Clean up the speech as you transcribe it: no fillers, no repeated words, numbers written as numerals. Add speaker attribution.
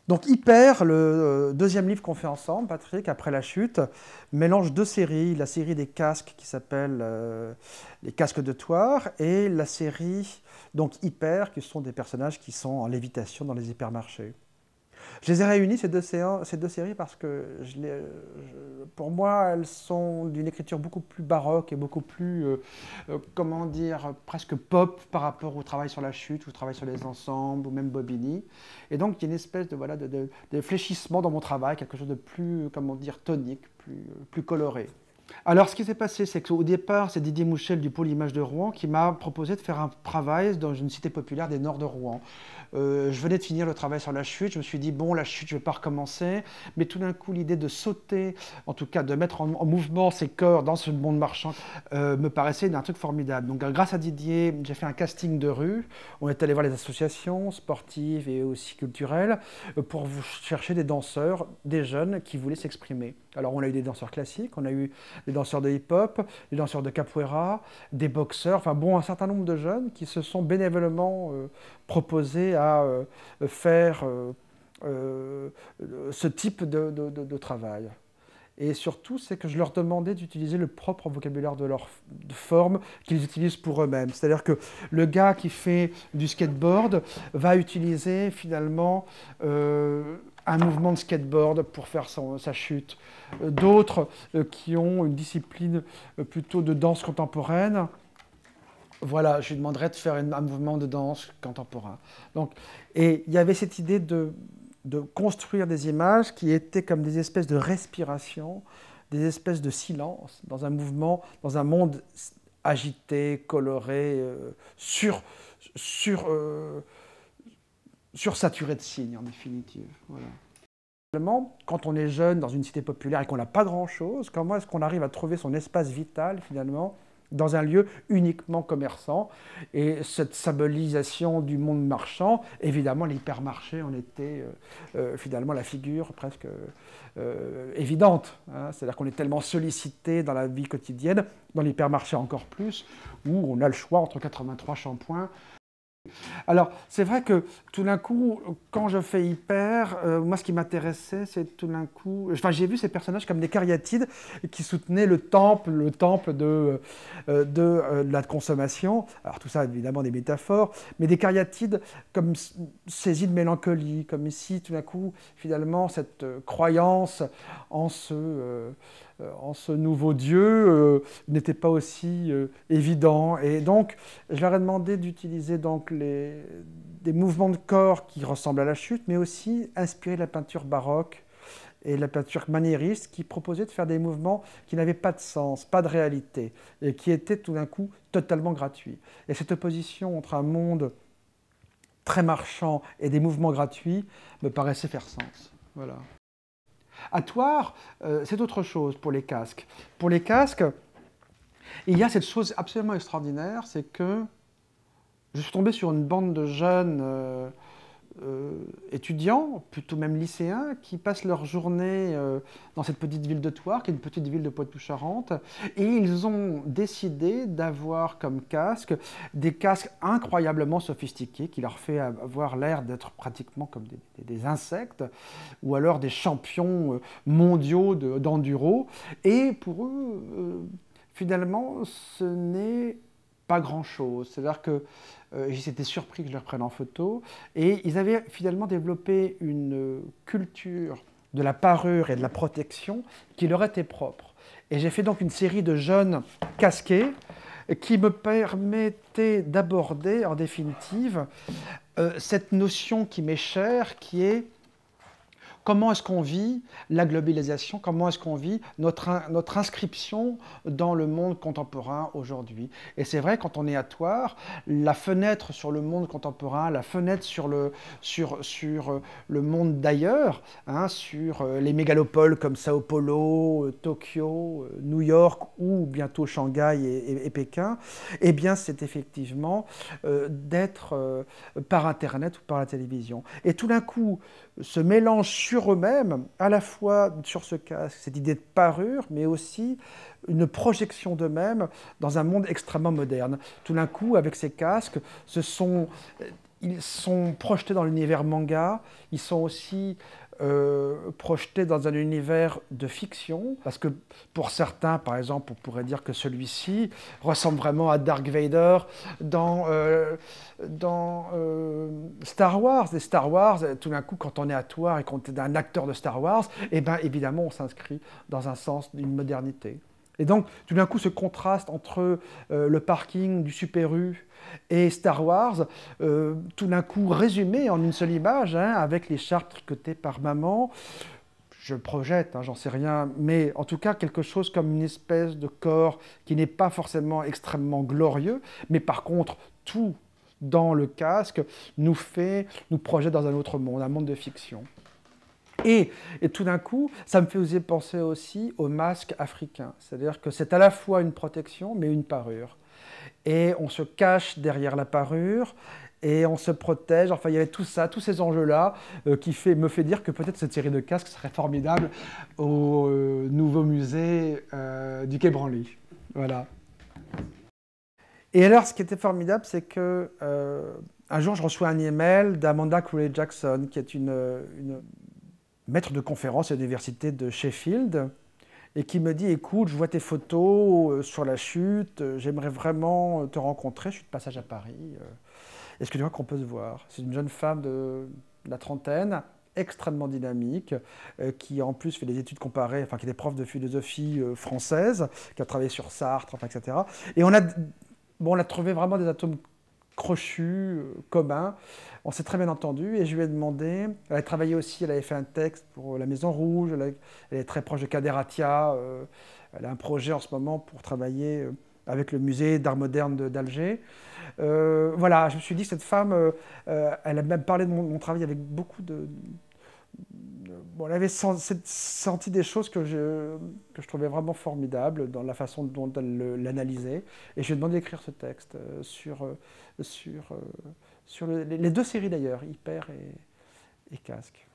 Speaker 1: Donc Hyper, le deuxième livre qu'on fait ensemble, Patrick, après la chute, mélange deux séries. La série des casques qui s'appelle Les casques de Thouars et la série donc Hyper, qui sont des personnages qui sont en lévitation dans les hypermarchés. Je les ai réunis, ces deux séries, parce que pour moi, elles sont d'une écriture beaucoup plus baroque et beaucoup plus, comment dire, presque pop par rapport au travail sur la chute, ou au travail sur les ensembles, ou même Bobigny. Et donc, il y a une espèce de, voilà, de fléchissement dans mon travail, quelque chose de plus, comment dire, tonique, plus coloré. Alors, ce qui s'est passé, c'est qu'au départ, c'est Didier Mouchel du Pôle Image de Rouen qui m'a proposé de faire un travail dans une cité populaire des Nords de Rouen. Je venais de finir le travail sur la chute, je me suis dit, bon, la chute, je ne vais pas recommencer, mais tout d'un coup, l'idée de sauter, en tout cas de mettre en mouvement ses corps dans ce monde marchand, me paraissait un truc formidable. Donc, grâce à Didier, j'ai fait un casting de rue, on est allé voir les associations sportives et aussi culturelles pour chercher des danseurs, des jeunes qui voulaient s'exprimer. Alors, on a eu des danseurs classiques, on a eu des danseurs de hip-hop, des danseurs de capoeira, des boxeurs, enfin bon, un certain nombre de jeunes qui se sont bénévolement proposés à faire ce type de travail. Et surtout, c'est que je leur demandais d'utiliser le propre vocabulaire de leur forme qu'ils utilisent pour eux-mêmes. C'est-à-dire que le gars qui fait du skateboard va utiliser finalement un mouvement de skateboard pour faire sa chute. D'autres qui ont une discipline plutôt de danse contemporaine, voilà, je lui demanderais de faire un mouvement de danse contemporain. Donc, et il y avait cette idée de construire des images qui étaient comme des espèces de respiration, des espèces de silence dans un mouvement, dans un monde agité, coloré, sursaturé de signes en définitive. Voilà. Quand on est jeune dans une cité populaire et qu'on n'a pas grand-chose, comment est-ce qu'on arrive à trouver son espace vital finalement dans un lieu uniquement commerçant? Et cette symbolisation du monde marchand, évidemment l'hypermarché en était finalement la figure presque évidente. Hein. C'est-à-dire qu'on est tellement sollicité dans la vie quotidienne, dans l'hypermarché encore plus, où on a le choix entre 83 shampoings. Alors, c'est vrai que tout d'un coup, quand je fais Hyper, moi, ce qui m'intéressait, c'est tout d'un coup... Enfin, j'ai vu ces personnages comme des cariatides qui soutenaient le temple de la consommation. Alors, tout ça, évidemment, des métaphores, mais des cariatides comme saisis de mélancolie, comme ici, tout d'un coup, finalement, cette croyance en ce nouveau Dieu n'était pas aussi évident. Et donc, je leur ai demandé d'utiliser donc des mouvements de corps qui ressemblent à la chute, mais aussi inspirés de la peinture baroque et de la peinture maniériste, qui proposait de faire des mouvements qui n'avaient pas de sens, pas de réalité, et qui étaient tout d'un coup totalement gratuits. Et cette opposition entre un monde très marchand et des mouvements gratuits me paraissait faire sens. Voilà. À Thouars, c'est autre chose pour les casques. Pour les casques, il y a cette chose absolument extraordinaire, c'est que je suis tombé sur une bande de jeunes étudiants, plutôt même lycéens, qui passent leur journée dans cette petite ville de Thouars, qui est une petite ville de Poitou-Charentes, et ils ont décidé d'avoir comme casque des casques incroyablement sophistiqués, qui leur fait avoir l'air d'être pratiquement comme des insectes, ou alors des champions mondiaux d'enduro, et pour eux, finalement, ce n'est pas grand-chose. C'est-à-dire que j'étais surpris que je les reprenne en photo. Et ils avaient finalement développé une culture de la parure et de la protection qui leur était propre. Et j'ai fait donc une série de jeunes casqués qui me permettaient d'aborder, en définitive, cette notion qui m'est chère, qui est comment est-ce qu'on vit la globalisation, comment est-ce qu'on vit notre inscription dans le monde contemporain aujourd'hui. Et c'est vrai, quand on est à Thouars, la fenêtre sur le monde contemporain, la fenêtre sur le monde d'ailleurs, hein, sur les mégalopoles comme Sao Paulo, Tokyo, New York ou bientôt Shanghai et Pékin, eh bien c'est effectivement d'être par Internet ou par la télévision. Et tout d'un coup, ce mélange sur eux-mêmes, à la fois sur ce casque, cette idée de parure, mais aussi une projection d'eux-mêmes dans un monde extrêmement moderne. Tout d'un coup, avec ces casques, ils sont projetés dans l'univers manga, ils sont aussi projetés dans un univers de fiction, parce que pour certains, par exemple, on pourrait dire que celui-ci ressemble vraiment à Dark Vader dans Star Wars. Et Star Wars, tout d'un coup, quand on est acteur et qu'on est un acteur de Star Wars, eh bien évidemment, on s'inscrit dans un sens d'une modernité. Et donc, tout d'un coup, ce contraste entre le parking du Super U et Star Wars, tout d'un coup résumé en une seule image, hein, avec les chartes tricotées par maman, je projette, hein, j'en sais rien, mais en tout cas quelque chose comme une espèce de corps qui n'est pas forcément extrêmement glorieux, mais par contre, tout dans le casque nous projette dans un autre monde, un monde de fiction. Et tout d'un coup, ça me faisait penser aussi au masque africain. C'est-à-dire que c'est à la fois une protection, mais une parure. Et on se cache derrière la parure, et on se protège. Enfin, il y avait tout ça, tous ces enjeux-là, qui me fait dire que peut-être cette série de casques serait formidable au nouveau musée du Quai Branly. Voilà. Et alors, ce qui était formidable, c'est que un jour, je reçois un email d'Amanda Crowley-Jackson, qui est une maître de conférence à l'université de Sheffield, et qui me dit « Écoute, je vois tes photos sur la chute, j'aimerais vraiment te rencontrer, je suis de passage à Paris. Est-ce que tu vois qu'on peut se voir ?» C'est une jeune femme de la trentaine, extrêmement dynamique, qui en plus fait des études comparées, enfin qui est prof de philosophie française, qui a travaillé sur Sartre, enfin, etc. Et on a trouvé vraiment des atomes crochus, communs. On s'est très bien entendu et je lui ai demandé, elle a travaillé aussi, elle avait fait un texte pour la Maison Rouge, elle est très proche de Kader Attia, elle a un projet en ce moment pour travailler avec le musée d'art moderne d'Alger. Voilà, je me suis dit, cette femme, elle a même parlé de mon travail avec beaucoup bon, elle avait senti des choses que je trouvais vraiment formidables dans la façon dont elle l'analysait. Et je lui ai demandé d'écrire ce texte sur les deux séries d'ailleurs, Hyper et Casque.